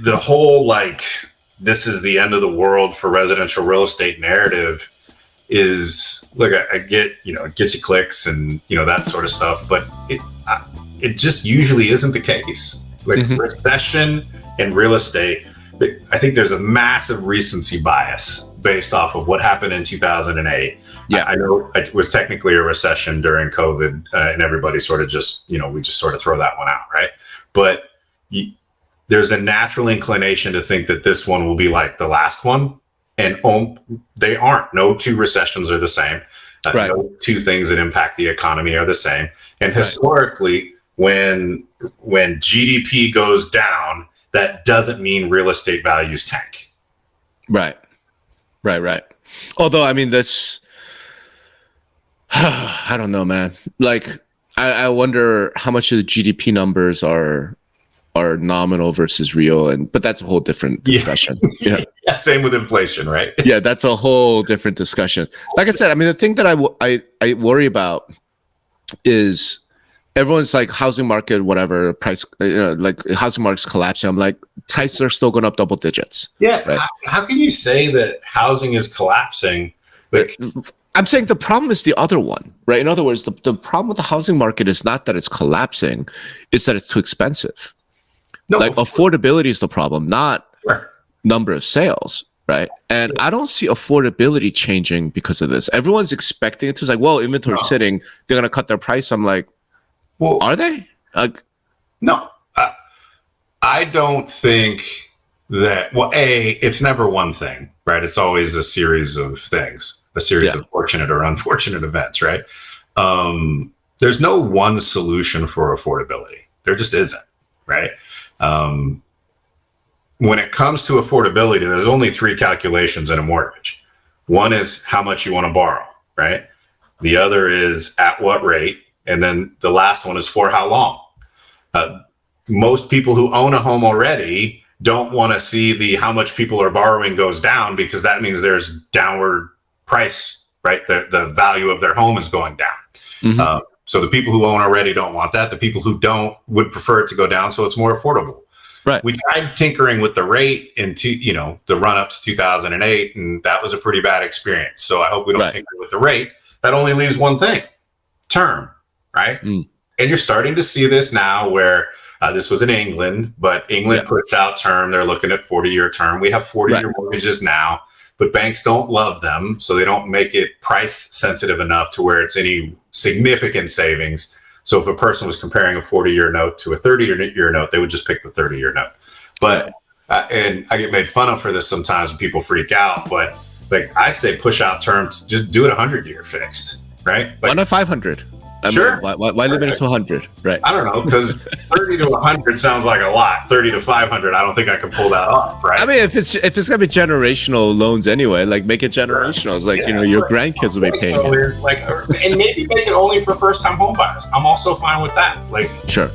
the whole like this is the end of the world for residential real estate narrative is, look, I get, it gets you clicks and that sort of stuff, but it just usually isn't the case. Like recession and real estate, I think there's a massive recency bias based off of what happened in 2008. Yeah, I know it was technically a recession during COVID, and everybody sort of just, we just sort of throw that one out, right? But there's a natural inclination to think that this one will be like the last one, and they aren't. No two recessions are the same. Right. No two things that impact the economy are the same. And historically, when GDP goes down, that doesn't mean real estate values tank. Right. Although, I mean, that's, I don't know, man. Like, I wonder how much of the GDP numbers are nominal versus real, but that's a whole different discussion. Yeah, same with inflation, right? Yeah, that's a whole different discussion. Like I said, I mean, the thing that I worry about is everyone's like housing market, whatever price, like housing market's collapsing. I'm like, prices are still going up double digits. Yeah. Right? How can you say that housing is collapsing? Like, I'm saying the problem is the other one, right? In other words, the problem with the housing market is not that it's collapsing, it's that it's too expensive. No, like affordability is the problem, not number of sales, right? And I don't see affordability changing because of this. Everyone's expecting it to. It's like, well, inventory's sitting, they're going to cut their price. I'm like, well, are they? No, I don't think that. Well, it's never one thing, right? It's always a series of things, a series of fortunate or unfortunate events, right? There's no one solution for affordability. There just isn't, right? When it comes to affordability, there's only three calculations in a mortgage. One is how much you want to borrow, right? The other is at what rate. And then the last one is for how long. Most people who own a home already don't want to see the how much people are borrowing goes down, because that means there's downward price, right? The value of their home is going down. So the people who own already don't want that. The people who don't would prefer it to go down so it's more affordable. Right. We tried tinkering with the rate into, the run up to 2008, and that was a pretty bad experience. So I hope we don't tinker with the rate. That only leaves one thing, term. Right. And you're starting to see this now where this was in England, but England pushed out term. They're looking at 40-year term. We have 40-year mortgages now, but banks don't love them. So they don't make it price sensitive enough to where it's any significant savings. So if a person was comparing a 40-year note to a 30-year note, they would just pick the 30-year note. But and I get made fun of for this sometimes when people freak out. But like I say, push out terms, just do it 100-year fixed. Right. Why not 500? Sure. Why limit it to 100? Right. I don't know, because 30 to 100 sounds like a lot. 30 to 500, I don't think I can pull that off, right? I mean, if it's gonna be generational loans anyway, like make it generational. It's like your grandkids will be paying it. Like, and maybe make it only for first-time home buyers. I'm also fine with that. Like, sure.